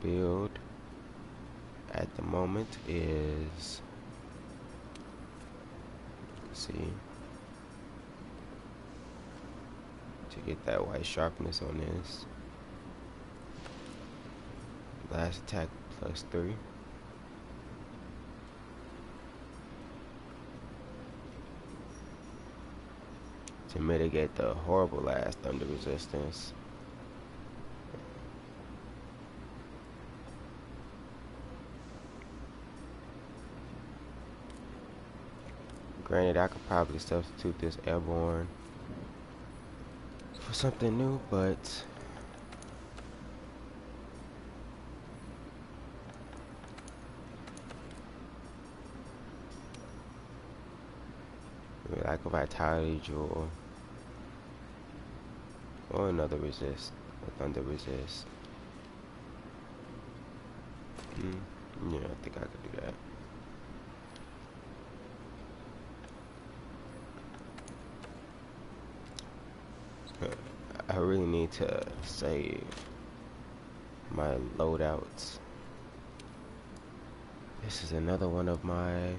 build at the moment is, see, to get that white sharpness on this. Blast attack +3. To mitigate the horrible ass thunder resistance. Granted, I could probably substitute this airborne for something new, but like a vitality jewel or another resist, a thunder resist. Yeah, I think I could do that. I really need to save my loadouts. This is another one of my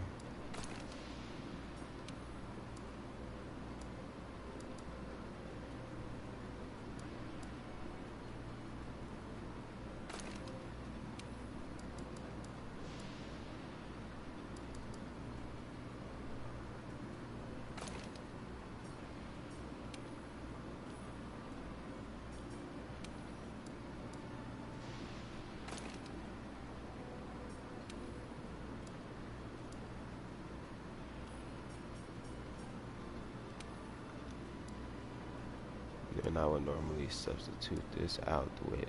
and I would normally substitute this out with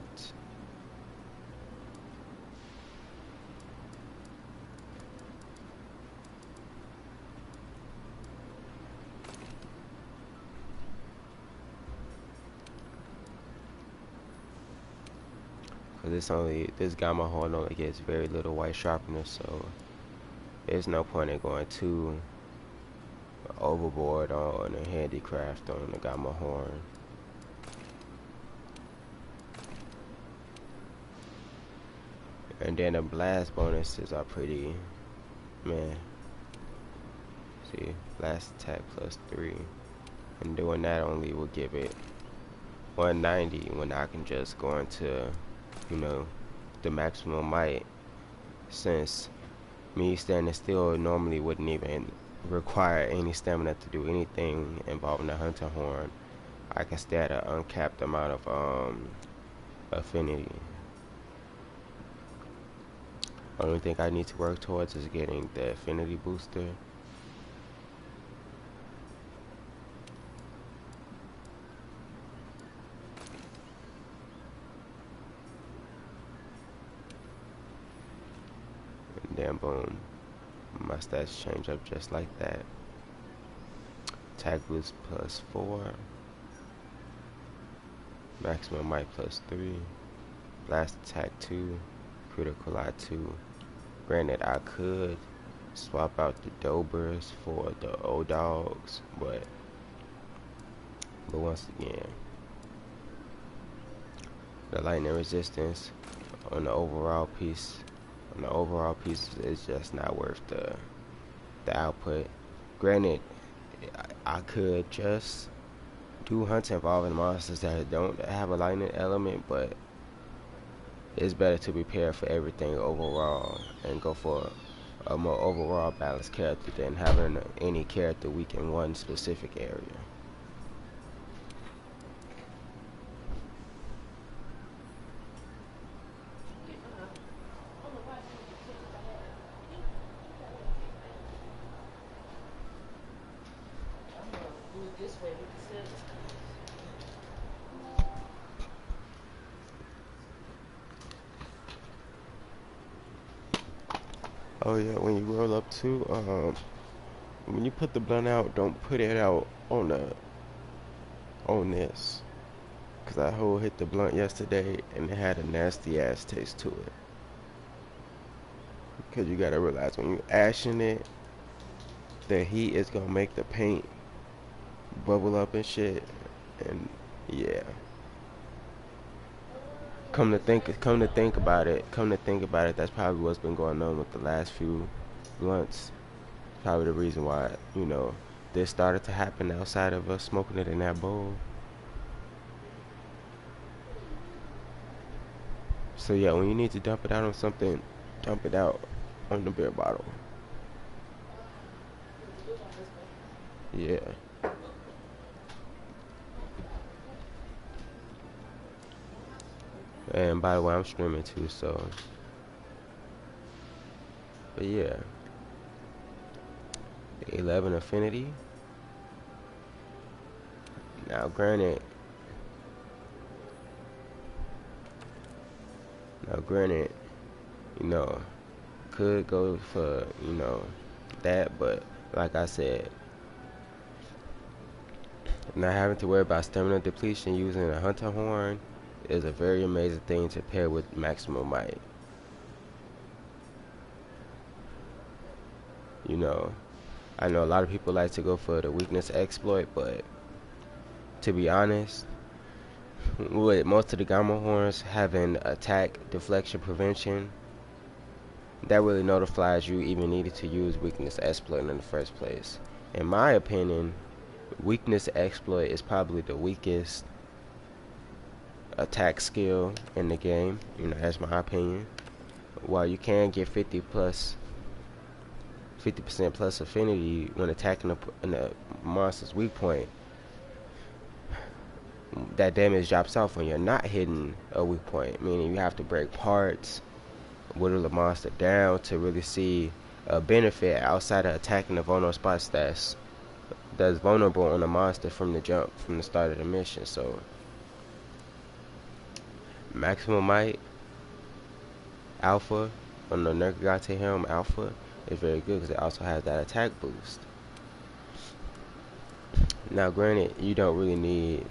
this gamma horn only gets very little white sharpness, so there's no point in going too overboard on a handicraft on the gamma horn. And then the blast bonuses are pretty, man. See, blast attack +3, and doing that only will give it 190 when I can just go into, you know, the maximum might. Since me standing still normally wouldn't even require any stamina to do anything involving the hunter horn, I can stay at an uncapped amount of affinity. Only thing I need to work towards is getting the affinity booster. And then boom, my stats change up just like that. Attack boost +4, maximum might +3, blast attack 2, critical eye 2. Granted, I could swap out the Dobers for the old dogs, but once again, the lightning resistance on the overall piece, is just not worth the output. Granted, I could just do hunts involving monsters that don't have a lightning element, but it's better to prepare for everything overall and go for a more overall balanced character than having any character weak in one specific area. Oh yeah, when you roll up too, when you put the blunt out, don't put it out on this, cause I whole hit the blunt yesterday and it had a nasty ass taste to it. Cause you gotta realize when you ashing it, the heat is gonna make the paint bubble up and shit, and yeah. come to think about it, that's probably what's been going on with the last few blunts. Probably the reason why, this started to happen outside of us smoking it in that bowl. So yeah, when you need to dump it out on something, dump it out on the beer bottle. Yeah. And by the way, I'm streaming too, so. But yeah. 11 Affinity. Now granted, you know, could go for, that, but like I said, not having to worry about stamina depletion using a hunter horn is a very amazing thing to pair with maximum might. I know a lot of people like to go for the weakness exploit, but to be honest, with most of the Gamma horns having attack deflection prevention, that really notifies you even needed to use weakness exploit in the first place. In my opinion, weakness exploit is probably the weakest attack skill in the game. That's my opinion. While you can get 50% plus affinity when attacking a monster's weak point, that damage drops off when you're not hitting a weak point, meaning you have to break parts, whittle the monster down to really see a benefit outside of attacking the vulnerable spots that's vulnerable on the monster from the jump, from the start of the mission. So maximum might alpha on the Nergigante helm alpha is very good because it also has that attack boost. Now granted, you don't really need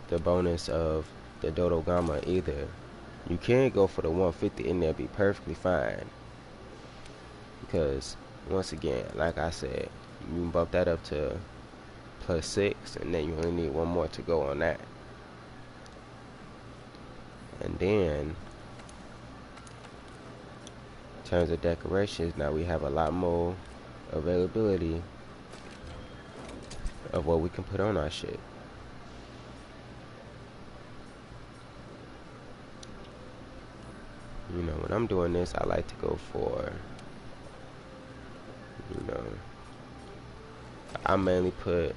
the bonus of the Dodo Gamma either. You can go for the 150 and they'll be perfectly fine, because once again, like I said, you can bump that up to +6 and then you only need one more to go on that. And then in terms of decorations, now we have a lot more availability of what we can put on our shit. When I'm doing this, I like to go for, I mainly put,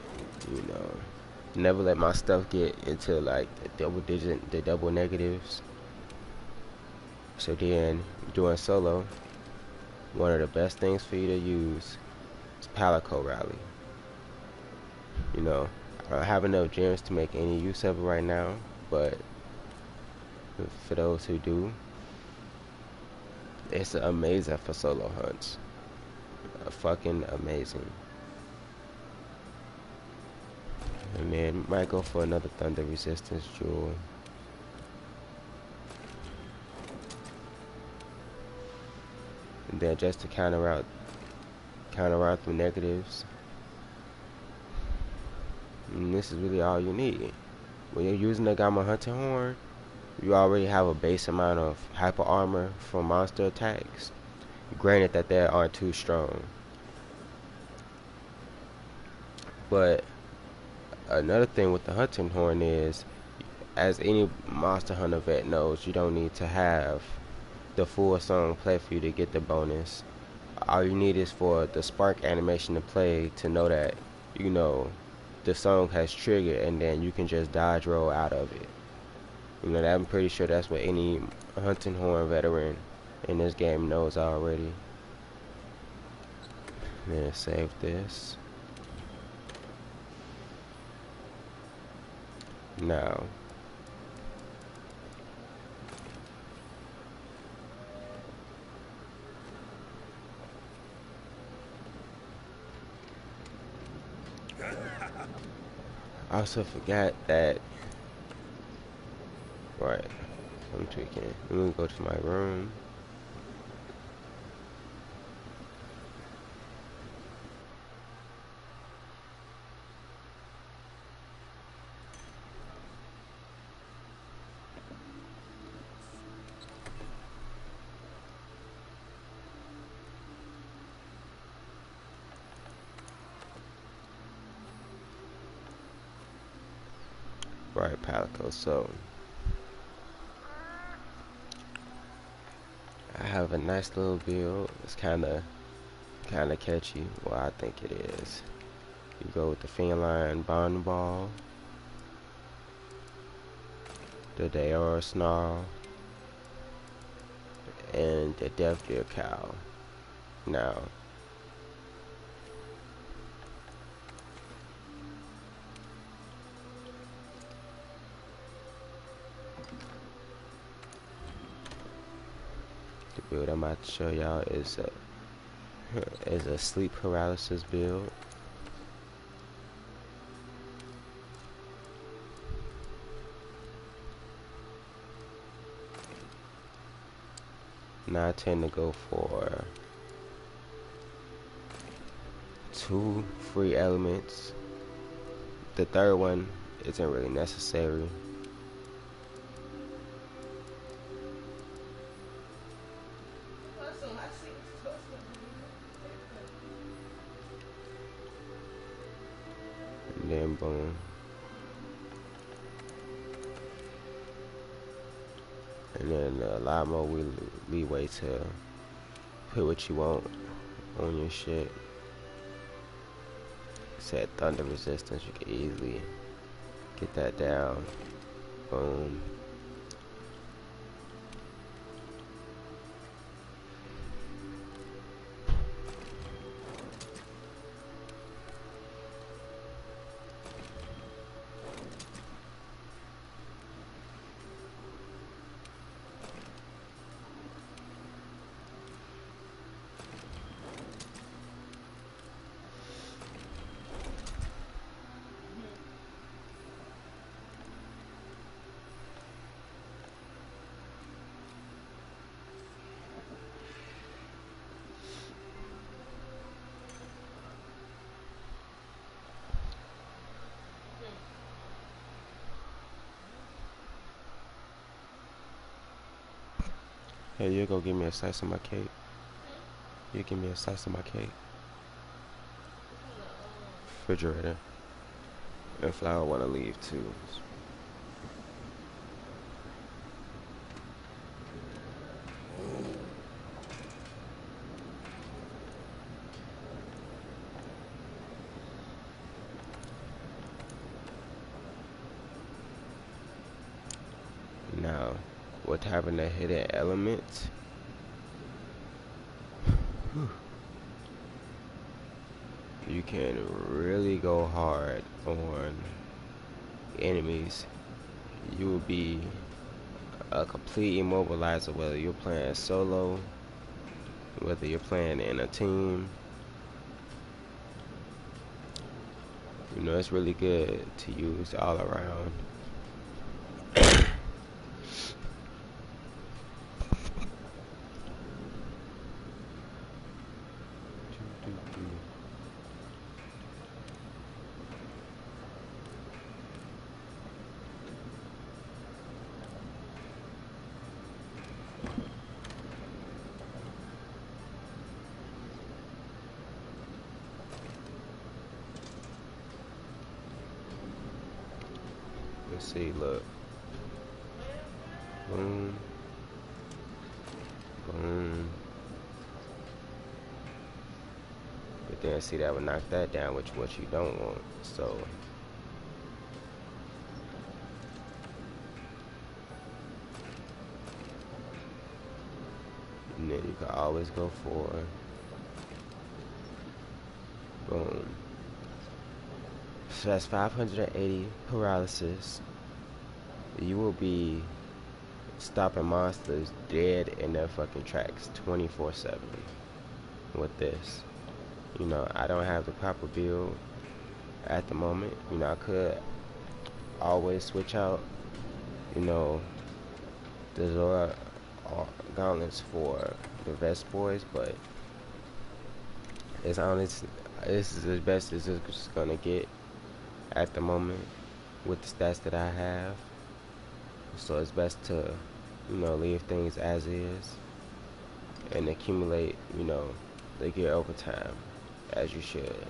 never let my stuff get into like the double negatives. So then, doing solo, one of the best things for you to use is Palico Rally. I don't have enough gems to make any use of it right now, but for those who do, it's amazing for solo hunts. Fucking amazing. And then might go for another thunder resistance jewel. And then just to counter out the negatives. And this is really all you need. When you're using the Gamma Hunter Horn, you already have a base amount of hyper armor from monster attacks. Granted that they aren't too strong. But another thing with the hunting horn is, as any Monster Hunter vet knows, you don't need to have the full song play for you to get the bonus. All you need is for the spark animation to play to know that, the song has triggered, and then you can just dodge roll out of it. I'm pretty sure that's what any hunting horn veteran in this game knows already. Then save this. Now, I also forgot that. Right, I'm tweaking. Let me go to my room. Right, Palico. So I have a nice little build. It's kinda catchy. Well, I think it is. You go with the Feline Bond Ball, the Daora Snarl, and the Death Deer Cow. Now, the build I'm about to show y'all is a sleep paralysis build. Now I tend to go for 2 free elements. The third one isn't really necessary. And then boom. And then a lot more leeway to put what you want on your shit. Set thunder resistance, you can easily get that down. Boom. Hey, you go give me a slice of my cake. You give me a slice of my cake. Refrigerator. And Flower wanna leave too. Now, with having a hidden element, you can really go hard on enemies. You will be a complete immobilizer, whether you're playing solo, whether you're playing in a team. You know, it's really good to use all around. Let's see, look. Boom. Boom. But then see, that would knock that down, which what you don't want. So and then you can always go for boom. So that's 580 paralysis. You will be stopping monsters dead in their fucking tracks 24/7 with this. You know, I don't have the proper build at the moment. You know, I could always switch out, you know, the Zora gauntlets for the Vest Boys, but it's honest. This is as best as it's gonna get at the moment with the stats that I have. So it's best to, you know, leave things as is and accumulate, you know, the gear over time as you should.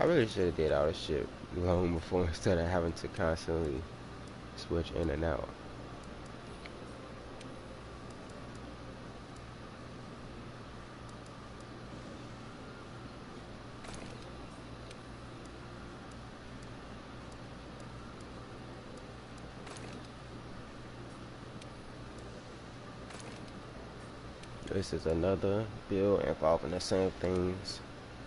really should have did all this shit long before instead of having to constantly switch in and out. This is another build involving the same things,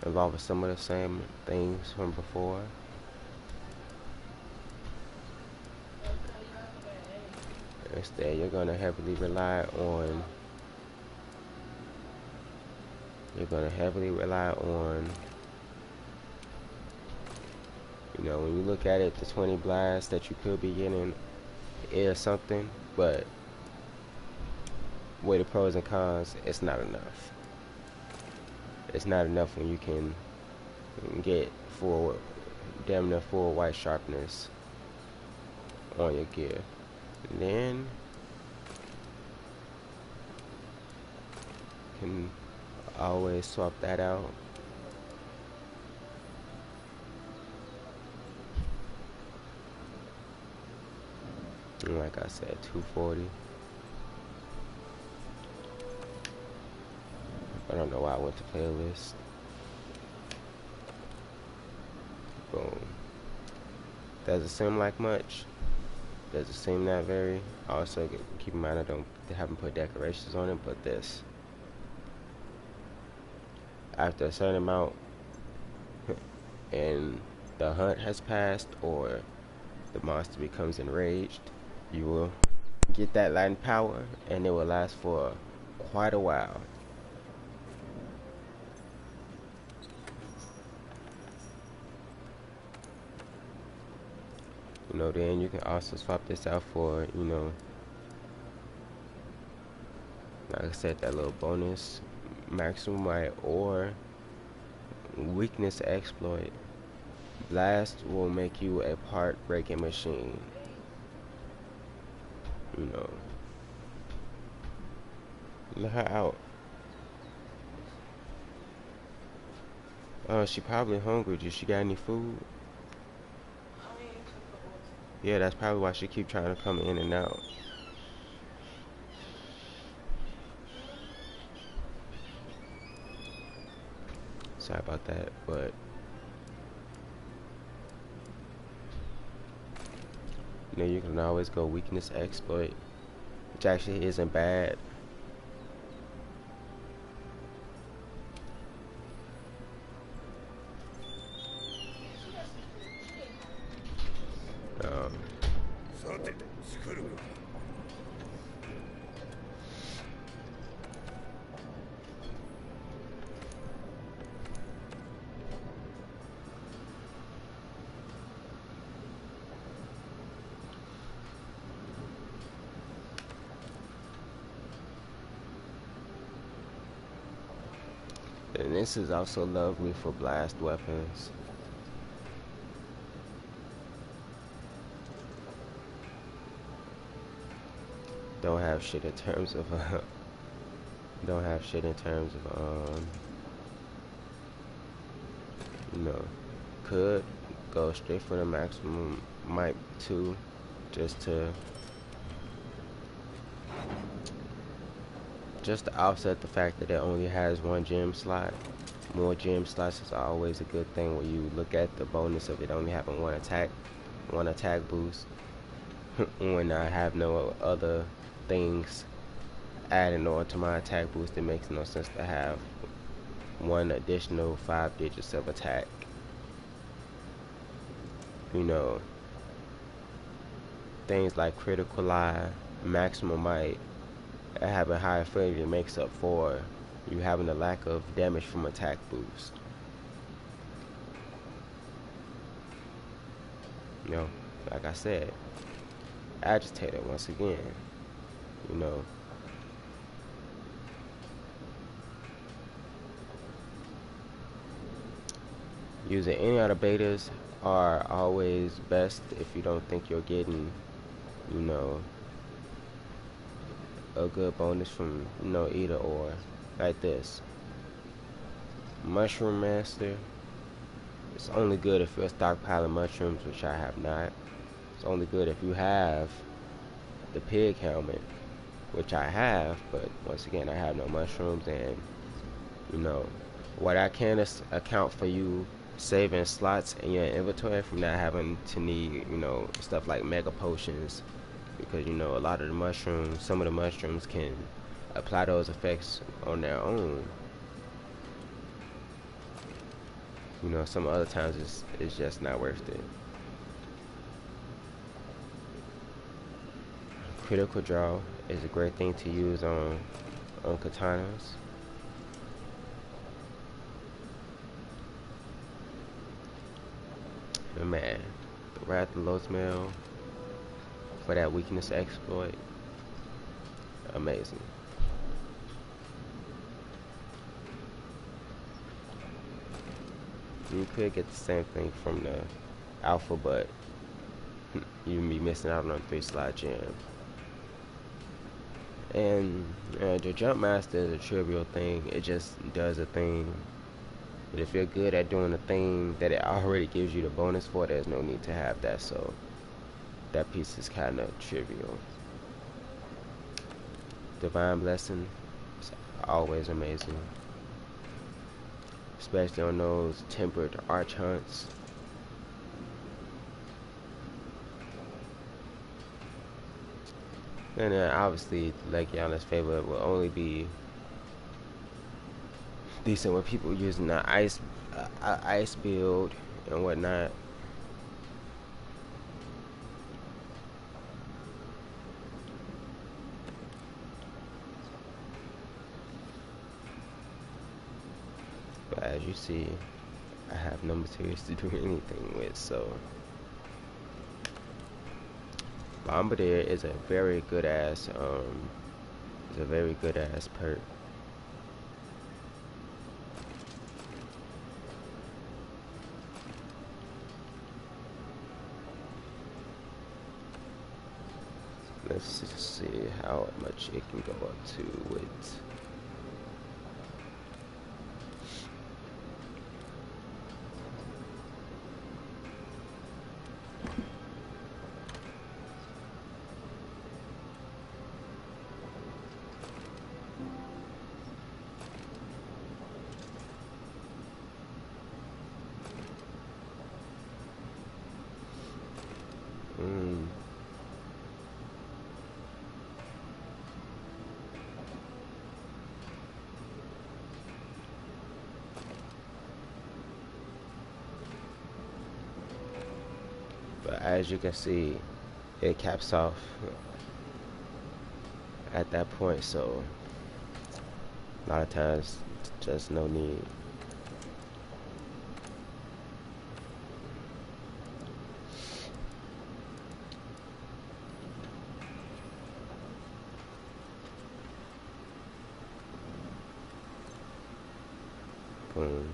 involving some of the same things from before. Instead, you're gonna heavily rely on. You're gonna heavily rely on. You know, when you look at it, the 20 blasts that you could be getting is something, but weigh the pros and cons, it's not enough. It's not enough when you can get full, damn near full white sharpness on your gear. And then can always swap that out. And like I said, 240. I don't know why I went to playlist. Boom. Does it seem like much? Does it seem that very? Also, keep in mind I haven't put decorations on it, but this. After a certain amount, and the hunt has passed, or the monster becomes enraged, you will get that lightning power, and it will last for quite a while. You know, then you can also swap this out for, you know, like I said, that little bonus maximum might or weakness exploit. Blast will make you a part breaking machine. You know, let her out. Oh, she probably hungry. Did she got any food? Yeah, that's probably why she keep trying to come in and out. Sorry about that, but you know, you can always go weakness exploit, which actually isn't bad. Um, and this is also lovely for blast weapons. Don't have shit in terms of don't have shit in terms of you know, could go straight for the maximum might too, just to offset the fact that it only has one gem slot. More gem slots is always a good thing when you look at the bonus of it only having one attack boost when I have no other things adding on to my attack boost. It makes no sense to have one additional 5 digits of attack. You know, things like critical eye, maximum might, having high affinity makes up for you having a lack of damage from attack boost. You know, like I said, agitator once again. You know, using any other betas are always best if you don't think you're getting, you know, a good bonus from, you know, either or. Like this Mushroom Master It's only good if you're stockpiling mushrooms, which I have not. It's only good if you have the pig helmet, which I have, but once again, I have no mushrooms, and you know, what I can account for you saving slots in your inventory from not having to need, stuff like mega potions, because a lot of the mushrooms, some of the mushrooms can apply those effects on their own. Some other times it's just not worth it. Critical draw is a great thing to use on katanas. And man, the Wrath of Losmel for that weakness exploit, amazing. You could get the same thing from the alpha, but you'd be missing out on a 3-slot gem. And the jump master is a trivial thing. It just does a thing. But if you're good at doing the thing that it already gives you the bonus for, there's no need to have that. So that piece is kind of trivial. Divine Blessing is always amazing, especially on those tempered arch hunts. And then obviously, Legiana's Favor will only be decent with people using the ice build and whatnot. But as you see, I have no materials to do anything with, so Bombardier is a very good ass perk. Let's just see how much it can go up to with but as you can see, it caps off at that point, so a lot of times just no need. Boom.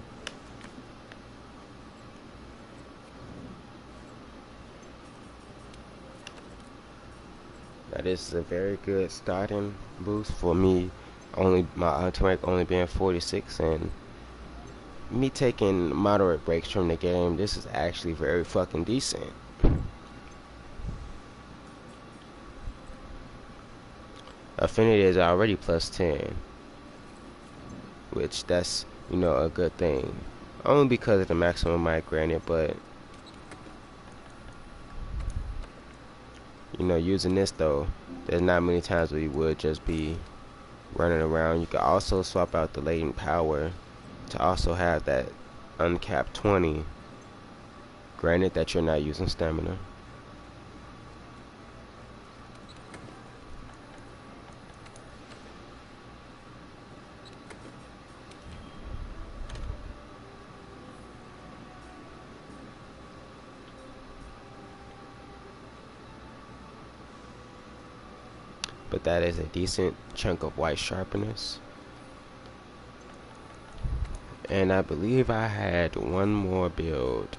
Now this is a very good starting boost for me. Only my auto rank only being 46, and me taking moderate breaks from the game, this is actually very fucking decent. Affinity is already plus 10, which that's a good thing. Only because of the maximum might granted, but using this though, there's not many times where you would just be running around. You can also swap out the latent power to also have that uncapped 20, granted that you're not using stamina. But that is a decent chunk of white sharpness. And I believe I had one more build.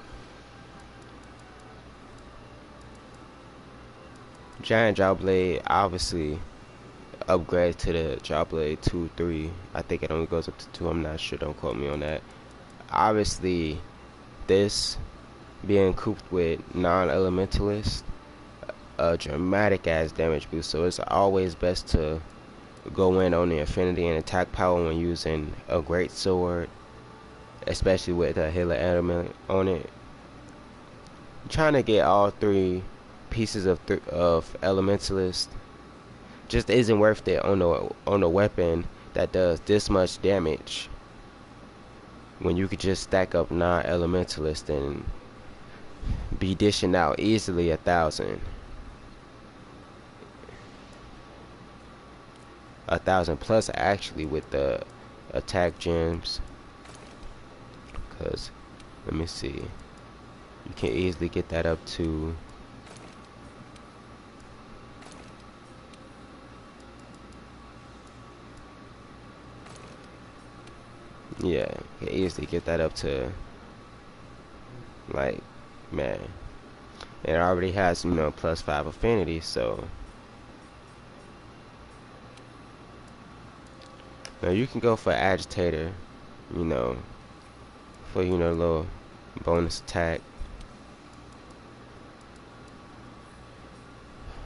Giant Jawblade obviously upgrades to the Jawblade 2, 3. I think it only goes up to 2. I'm not sure. Don't quote me on that. Obviously, this being cooped with non-elementalist, a dramatic ass damage boost. So it's always best to go in on the affinity and attack power when using a great sword, especially with a healer element on it. Trying to get all three pieces of elementalist just isn't worth it on a weapon that does this much damage when you could just stack up non-elementalist and be dishing out easily 1,000 plus actually with the attack gems. Because let me see, you can easily get that up to yeah, you can easily get that up to, like, man, it already has, you know, +5 affinity. So now you can go for agitator, you know, for, you know, a little bonus attack.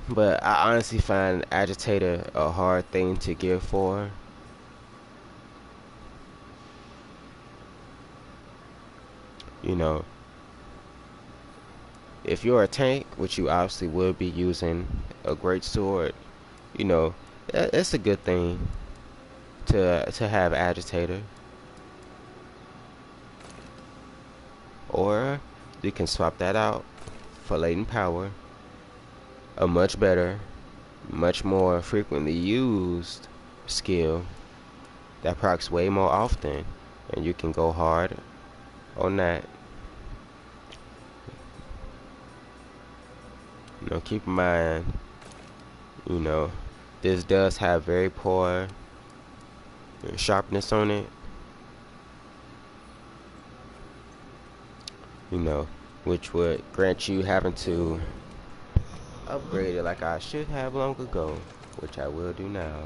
But I honestly find agitator a hard thing to gear for. You know, if you're a tank, which you obviously would be using a great sword, you know, it's a good thing to have agitator. Or you can swap that out for latent power, a much better, much more frequently used skill that procs way more often, and you can go hard on that. You know, keep in mind, you know, this does have very poor sharpness on it. You know, which would grant you having to upgrade it like I should have long ago, which I will do now.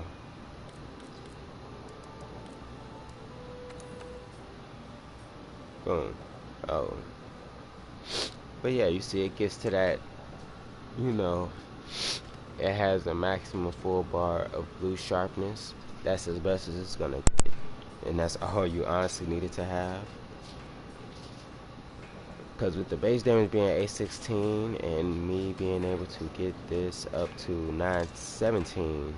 Boom. Oh. But yeah, you see it gets to that, you know, it has a maximum full bar of blue sharpness. That's as best as it's gonna get. And that's all you honestly needed to have. Because with the base damage being 816 and me being able to get this up to 917,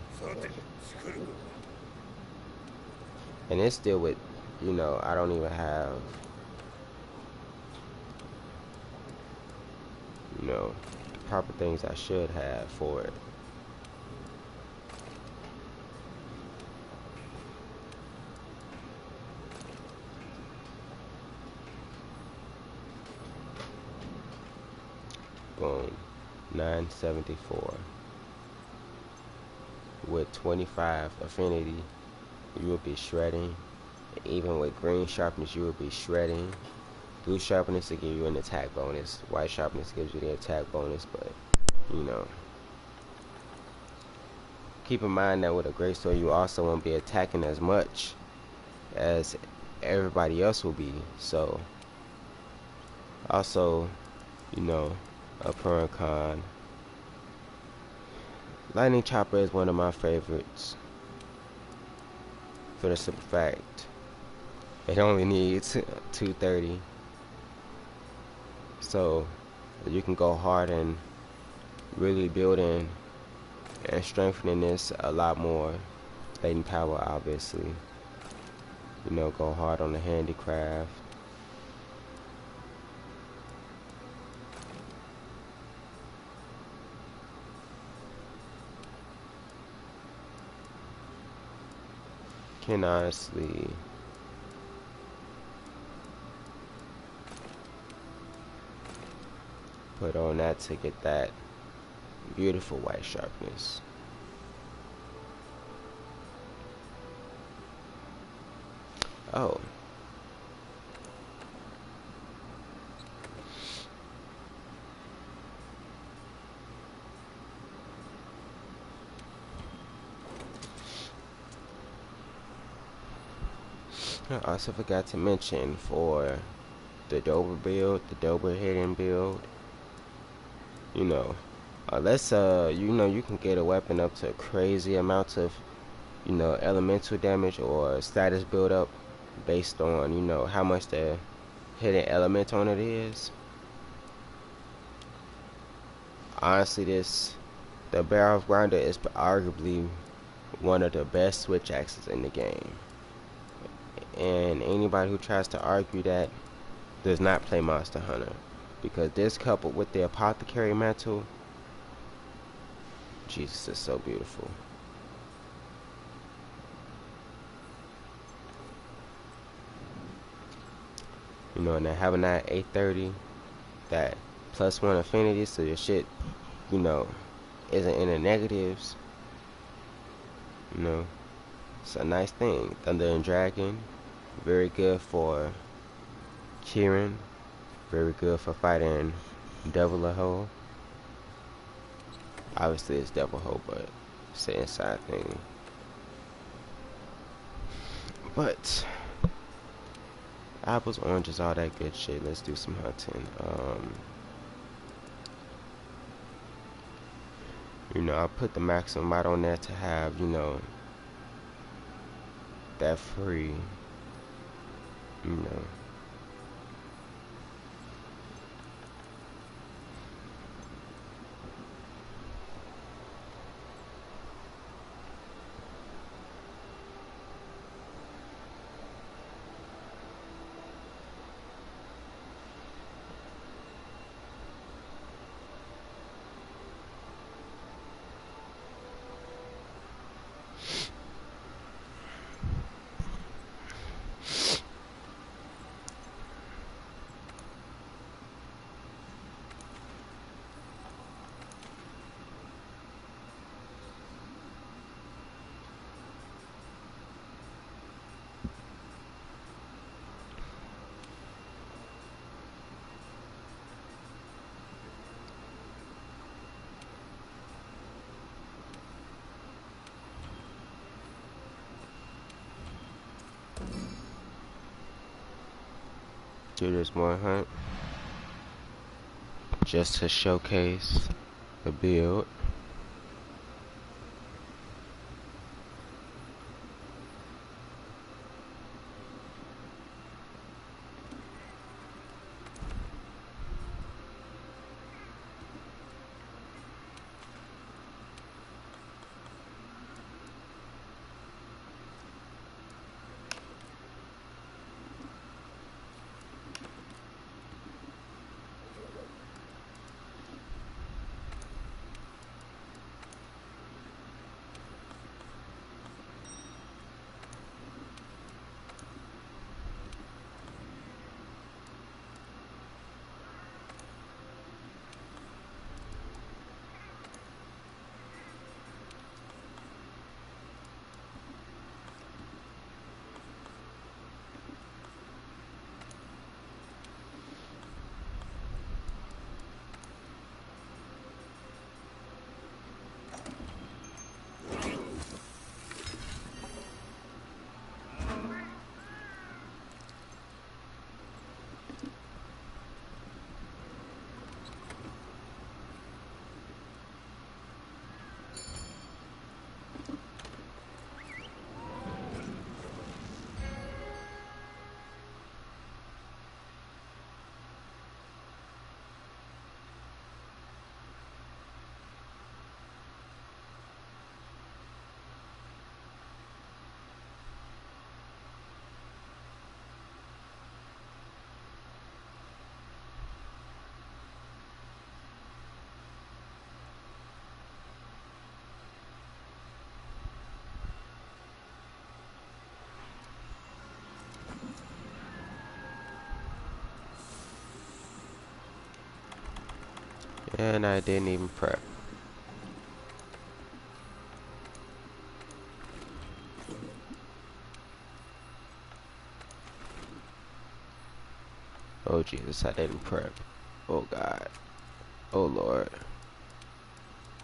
and it's still with, you know, I don't even have, you know, the proper things I should have for it. Boom. 974. With 25 affinity, you will be shredding. Even with green sharpness, you will be shredding. Blue sharpness to give you an attack bonus. White sharpness gives you the attack bonus, but, you know, keep in mind that with a greatsword, you also won't be attacking as much as everybody else will be. So, also, you know, a pro and con. Lightning Chopper is one of my favorites for the simple fact it only needs 230, so you can go hard and really building and strengthening this a lot more. Latent power, obviously, you know, go hard on the handicraft. Can honestly put on that to get that beautiful white sharpness. Oh, I also forgot to mention, for the Dober build, the Dober hidden build. You know, let's you know, you can get a weapon up to crazy amounts of, you know, elemental damage or status build up based on, you know, how much the hidden element on it is. Honestly, the Barrel Grinder is arguably one of the best switch axes in the game. And anybody who tries to argue that does not play Monster Hunter. Because this coupled with the Apothecary Mantle, Jesus, is so beautiful. You know, and then having that 830, that +1 affinity, so your shit, you know, isn't in the negatives. You know, it's a nice thing. Thunder and Dragon, very good for Kieran, very good for fighting Devil a Hole. Obviously it's Devil Hole, but it's the inside thing. But apples, oranges, all that good shit. Let's do some hunting. You know, I put the maximum out on there to have, you know, that free, you know. Do this more hunt just to showcase the build. And I didn't even prep. Oh Jesus, I didn't prep. Oh God. Oh Lord.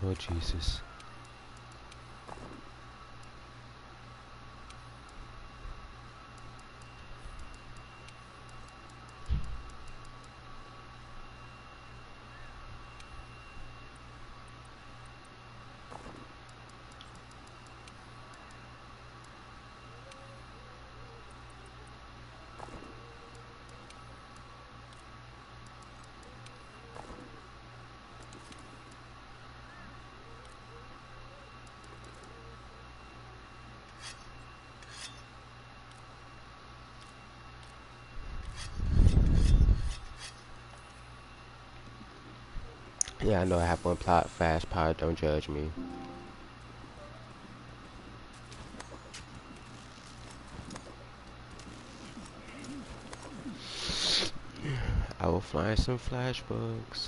Oh Jesus. Yeah, I know I have one plot, fast pod, don't judge me. I will find some flashbooks.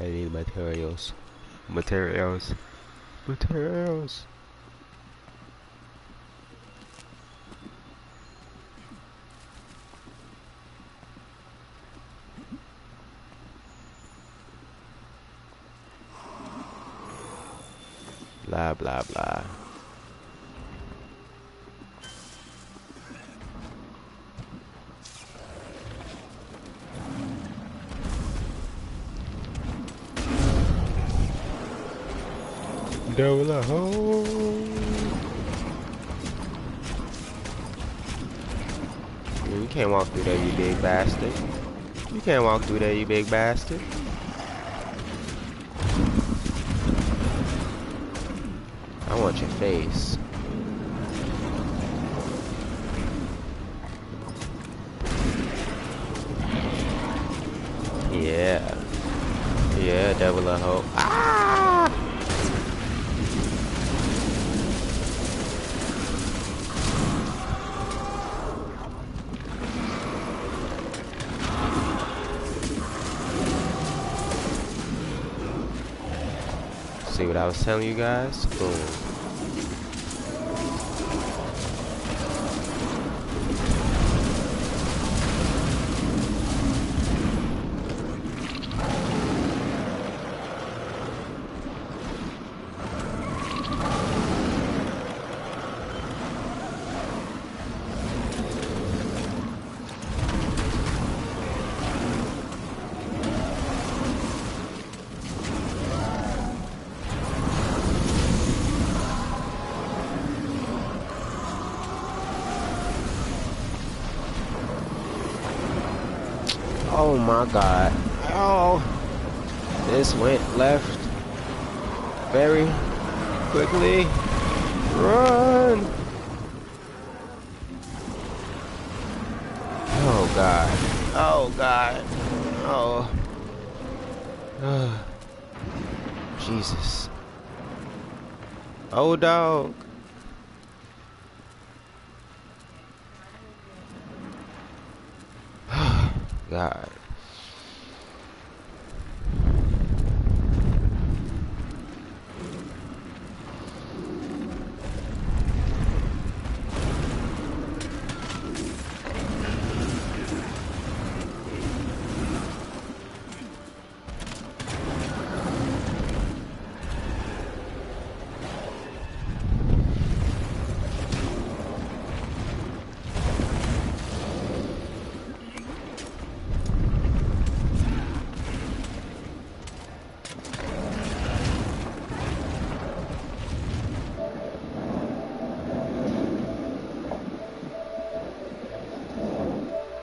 I need materials. Materials. Materials. Blah, blah, blah. Double a hole. You can't walk through there, you big bastard. You can't walk through there, you big bastard. I want your face. Yeah. Yeah, double a hoe. Ah! See what I was telling you guys? Boom. Oh my god. Oh. This went left very quickly. Run. Oh god. Oh god. Oh. Jesus. Oh dog. God.